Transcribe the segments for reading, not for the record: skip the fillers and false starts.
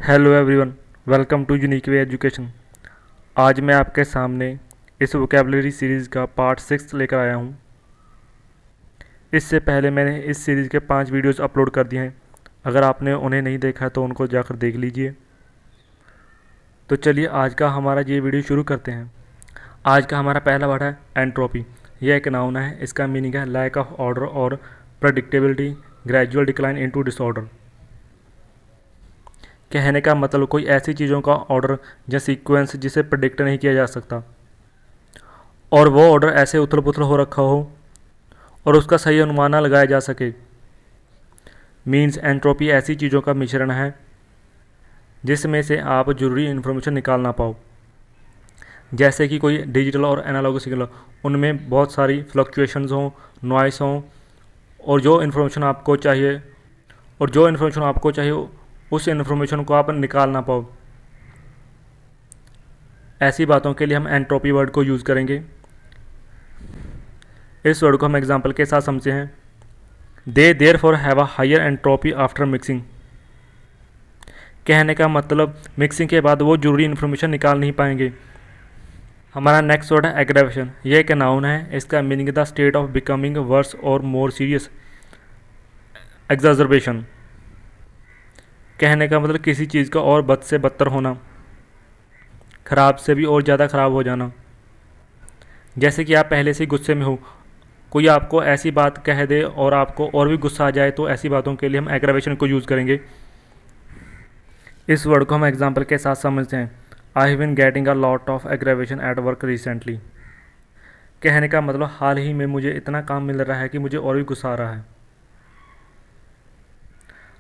Hello everyone, welcome to unique way education. आज मैं आपके सामने इस वोकेबलरी सीरीज़ का पार्ट 6 लेकर आया हूँ। इससे पहले मैंने इस सीरीज़ के 5 वीडियोस अपलोड कर दिए हैं। अगर आपने उन्हें नहीं देखा तो उनको जाकर देख लीजिए। तो चलिए आज का हमारा ये वीडियो शुरू करते हैं। आज का हमारा पहला वर्ड है एंट्रोपी। यह एक नाउन है। इसका मीनिंग है लैक ऑफ ऑर्डर और predictability, gradual decline into disorder. कहने का मतलब कोई ऐसी चीज़ों का ऑर्डर या सीक्वेंस जिसे प्रेडिक्ट नहीं किया जा सकता और वो ऑर्डर ऐसे उथल पुथल हो रखा हो और उसका सही अनुमान ना लगाया जा सके। मीन्स एंट्रोपी ऐसी चीज़ों का मिश्रण है जिसमें से आप जरूरी इन्फॉर्मेशन निकाल ना पाओ। जैसे कि कोई डिजिटल और एनालॉग सिग्नल, उनमें बहुत सारी फ्लक्चुएशंस हों, नॉइस हों, और जो इन्फॉर्मेशन आपको चाहिए उस इन्फॉर्मेशन को आप निकाल ना पाओ। ऐसी बातों के लिए हम एंट्रोपी वर्ड को यूज़ करेंगे। इस वर्ड को हम एग्जांपल के साथ समझते हैं। They therefore have a higher entropy after mixing. कहने का मतलब मिक्सिंग के बाद वो जरूरी इन्फॉर्मेशन निकाल नहीं पाएंगे। हमारा नेक्स्ट वर्ड है एग्रेवेशन। यह एक नाउन है। इसका meaning the state of becoming worse or more serious, एग्जर्बेशन। कहने का मतलब किसी चीज़ का और बद से बदतर होना, ख़राब से भी और ज़्यादा ख़राब हो जाना। जैसे कि आप पहले से गुस्से में हो, कोई आपको ऐसी बात कह दे और आपको और भी गुस्सा आ जाए, तो ऐसी बातों के लिए हम एग्रेवेशन को यूज़ करेंगे। इस वर्ड को हम एग्जांपल के साथ समझते हैं। I have been getting a lot of aggravation at work recently. कहने का मतलब हाल ही में मुझे इतना काम मिल रहा है कि मुझे और भी गुस्सा आ रहा है।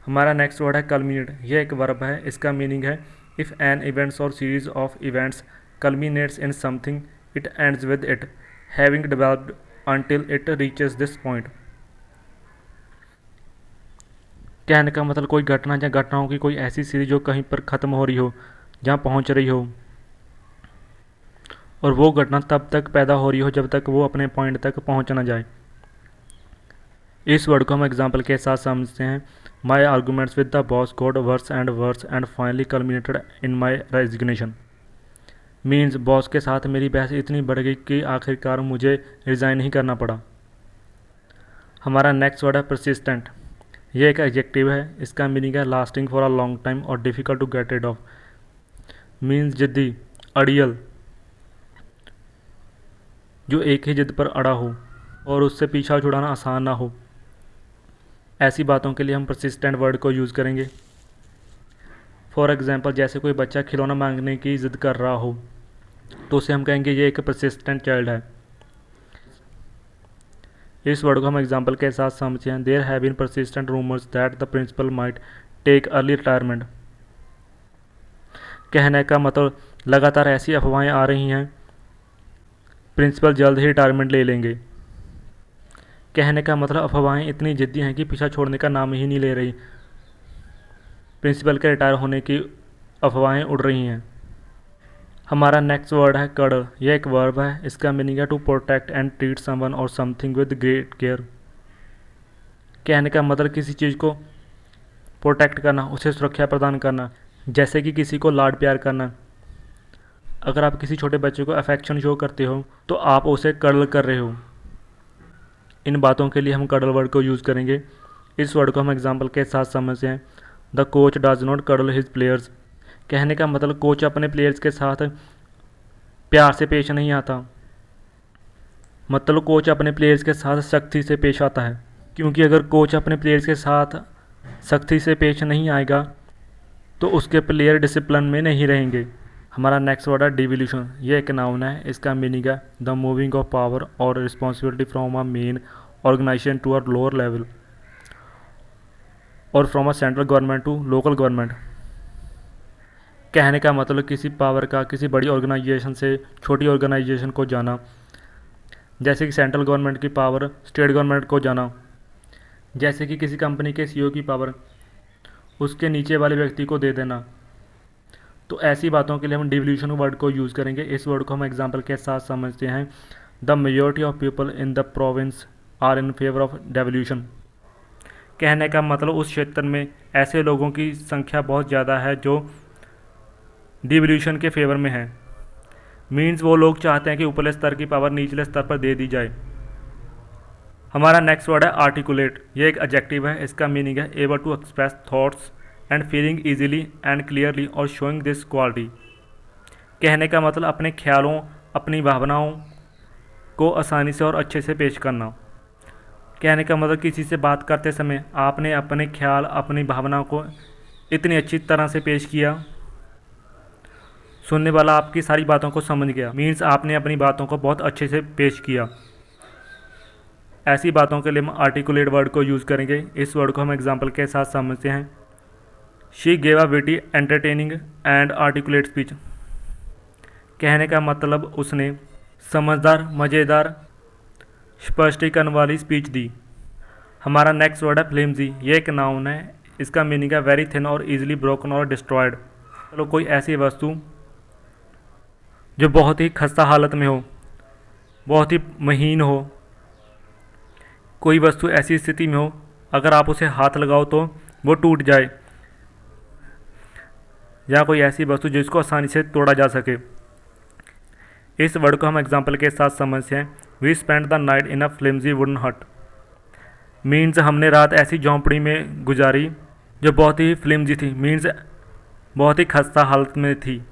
हमारा नेक्स्ट वर्ड है कल्मिनेट। यह एक वर्ब है। इसका मीनिंग है इफ़ एन इवेंट्स और series of events कल्मिनेट्स in something it ends with it having developed until it reaches this point। कहने का मतलब कोई घटना या घटनाओं की कोई ऐसी सीरीज जो कहीं पर ख़त्म हो रही हो, जहाँ पहुँच रही हो, और वो घटना तब तक पैदा हो रही हो जब तक वो अपने पॉइंट तक पहुँच ना जाए। इस वर्ड को हम एग्जाम्पल के साथ समझते हैं। My arguments with the boss got worse and finally culminated in my resignation. Means boss के साथ मेरी बहस इतनी बढ़ गई कि आखिरकार मुझे रिज़ाइन ही करना पड़ा। हमारा नेक्स्ट वर्ड है परसिस्टेंट। यह एक एडजेक्टिव है। इसका मीनिंग है lasting for a long time और difficult to get rid of. Means जिद्दी, अड़ियल, जो एक ही जिद पर अड़ा हो और उससे पीछा छुड़ाना आसान ना हो। ऐसी बातों के लिए हम परसिस्टेंट वर्ड को यूज़ करेंगे। फॉर एग्जाम्पल, जैसे कोई बच्चा खिलौना मांगने की ज़िद कर रहा हो तो उसे हम कहेंगे ये एक परसिस्टेंट चाइल्ड है। इस वर्ड को हम एग्जाम्पल के साथ समझते हैं। There have been persistent rumours that the principal might take early retirement. कहने का मतलब लगातार ऐसी अफवाहें आ रही हैं प्रिंसिपल जल्द ही रिटायरमेंट ले लेंगे। कहने का मतलब अफवाहें इतनी जिद्दी हैं कि पीछा छोड़ने का नाम ही नहीं ले रही। प्रिंसिपल के रिटायर होने की अफवाहें उड़ रही हैं। हमारा नेक्स्ट वर्ड है कर्डल। यह एक वर्ब है। इसका मीनिंग है to protect and treat someone और समथिंग विद ग्रेट केयर। कहने का मतलब किसी चीज़ को प्रोटेक्ट करना, उसे सुरक्षा प्रदान करना, जैसे कि किसी को लाड प्यार करना। अगर आप किसी छोटे बच्चे को अफेक्शन शो करते हो तो आप उसे कर्डल कर रहे हो। इन बातों के लिए हम कर्डल वर्ड को यूज़ करेंगे। इस वर्ड को हम एग्जाम्पल के साथ समझते हैं। The coach does not curdle his players. कहने का मतलब कोच अपने प्लेयर्स के साथ प्यार से पेश नहीं आता, मतलब कोच अपने प्लेयर्स के साथ सख्ती से पेश आता है। क्योंकि अगर कोच अपने प्लेयर्स के साथ सख्ती से पेश नहीं आएगा तो उसके प्लेयर डिसिप्लिन में नहीं रहेंगे। हमारा नेक्स्ट वर्ड है डिवोल्यूशन। यह एक नाउन है। इसका मीनिंग है द मूविंग ऑफ पावर और responsibility from a main organisation to a lower level और from a central government to local government. कहने का मतलब किसी पावर का किसी बड़ी ऑर्गेनाइजेशन से छोटी ऑर्गेनाइजेशन को जाना, जैसे कि सेंट्रल गवर्नमेंट की पावर स्टेट गवर्नमेंट को जाना, जैसे कि किसी कंपनी के सीईओ की पावर उसके नीचे वाले व्यक्ति को दे देना। तो ऐसी बातों के लिए हम डिवोल्यूशन वर्ड को यूज़ करेंगे। इस वर्ड को हम एग्जाम्पल के साथ समझते हैं। The majority of people in the province are in favour of devolution. कहने का मतलब उस क्षेत्र में ऐसे लोगों की संख्या बहुत ज़्यादा है जो डिवोल्यूशन के फेवर में है। मीन्स वो लोग चाहते हैं कि ऊपरले स्तर की पावर निचले स्तर पर दे दी जाए। हमारा नेक्स्ट वर्ड है आर्टिकुलेट। ये एक एडजेक्टिव है। इसका मीनिंग है able to express thoughts and feeling easily and clearly or showing this quality. कहने का मतलब अपने ख्यालों, अपनी भावनाओं को आसानी से और अच्छे से पेश करना। कहने का मतलब किसी से बात करते समय आपने अपने ख्याल, अपनी भावनाओं को इतनी अच्छी तरह से पेश किया, सुनने वाला आपकी सारी बातों को समझ गया। मीन्स आपने अपनी बातों को बहुत अच्छे से पेश किया। ऐसी बातों के लिए हम आर्टिकुलेट वर्ड को यूज़ करेंगे। इस वर्ड को हम एग्जाम्पल के साथ समझते हैं। She gave a witty entertaining and articulate speech. कहने का मतलब उसने समझदार, मज़ेदार, स्पष्टीकरण वाली स्पीच दी। हमारा नेक्स्ट वर्ड है फ्लिम्जी। ये एक नाउन है। इसका मीनिंग है वेरी थिन और ईजिली ब्रोकन और डिस्ट्रॉयड। चलो कोई ऐसी वस्तु जो बहुत ही खस्ता हालत में हो, बहुत ही महीन हो, कोई वस्तु ऐसी स्थिति में हो अगर आप उसे हाथ लगाओ तो वो टूट जाए, या कोई ऐसी वस्तु जिसको आसानी से तोड़ा जा सके। इस वर्ड को हम एग्जाम्पल के साथ समझते हैं। We spend the night in a flimsy wooden hut. Means हमने रात ऐसी झोंपड़ी में गुजारी जो बहुत ही फ्लिम्जी थी, मीन्स बहुत ही खस्ता हालत में थी।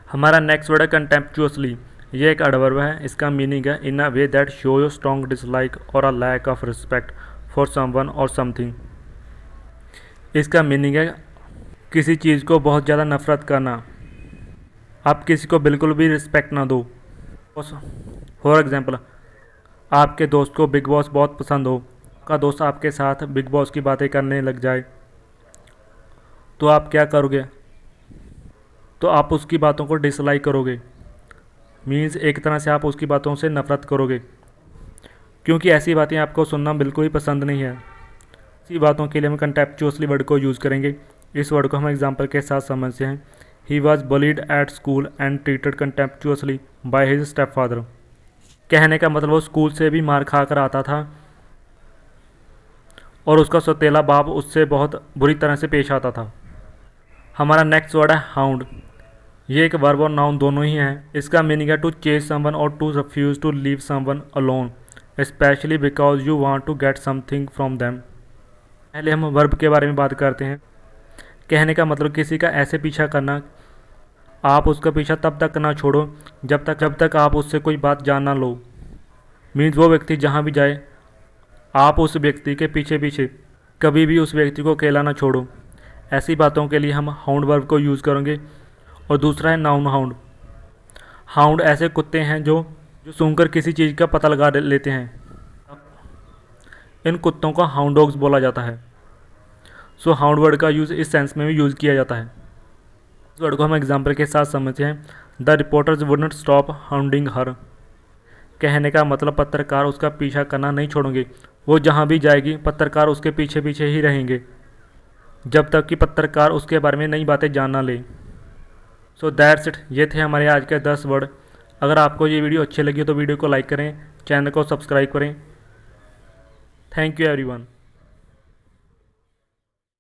हमारा नेक्स्ट वर्ड है कंटेम्पचुअसली। ये एक एडवर्ब है। इसका मीनिंग है in a way that show your strong dislike और a lack of respect for someone और समथिंग। इसका मीनिंग है किसी चीज़ को बहुत ज़्यादा नफरत करना, आप किसी को बिल्कुल भी रिस्पेक्ट ना दो। फॉर एग्जाम्पल, आपके दोस्त को बिग बॉस बहुत पसंद हो, का दोस्त आपके साथ बिग बॉस की बातें करने लग जाए तो आप क्या करोगे? तो आप उसकी बातों को डिसलाइक करोगे। मीन्स एक तरह से आप उसकी बातों से नफरत करोगे, क्योंकि ऐसी बातें आपको सुनना बिल्कुल ही पसंद नहीं है। ऐसी बातों के लिए हम कंटेम्पचुअसली वर्ड को यूज़ करेंगे। इस वर्ड को हम एग्जाम्पल के साथ समझते हैं। He was bullied at school and treated कंटेम्पचुअसली by his step father. कहने का मतलब वो स्कूल से भी मार खा कर आता था और उसका सौतेला बाप उससे बहुत बुरी तरह से पेश आता था। हमारा नेक्स्ट वर्ड है हाउंड। ये एक वर्ब और नाउन दोनों ही हैं। इसका मीनिंग है to chase someone or to refuse to leave someone alone especially because you want to get something from them. पहले हम वर्ब के बारे में बात करते हैं। कहने का मतलब किसी का ऐसे पीछा करना, आप उसका पीछा तब तक ना छोड़ो जब तक आप उससे कोई बात जान ना लो। मीन्स वो व्यक्ति जहाँ भी जाए आप उस व्यक्ति के पीछे पीछे कभी भी उस व्यक्ति को अकेला ना छोड़ो। ऐसी बातों के लिए हम हाउंड वर्ब को यूज़ करेंगे। और दूसरा है नाउन हाउंड। हाउंड ऐसे कुत्ते हैं जो सूंघकर किसी चीज़ का पता लगा लेते हैं। इन कुत्तों को हाउंड डॉग्स बोला जाता है। सो हाउंड वर्ड का यूज़ इस सेंस में भी यूज़ किया जाता है। इस वर्ड को हम एग्जाम्पल के साथ समझते हैं। The reporters would not stop hounding her. कहने का मतलब पत्रकार उसका पीछा करना नहीं छोड़ेंगे। वो जहाँ भी जाएगी पत्रकार उसके पीछे पीछे ही रहेंगे जब तक कि पत्रकार उसके बारे में नई बातें जान ना ले। So that's it. ये थे हमारे आज के 10 वर्ड। अगर आपको ये वीडियो अच्छी लगी तो वीडियो को लाइक करें, चैनल को सब्सक्राइब करें। Thank you everyone.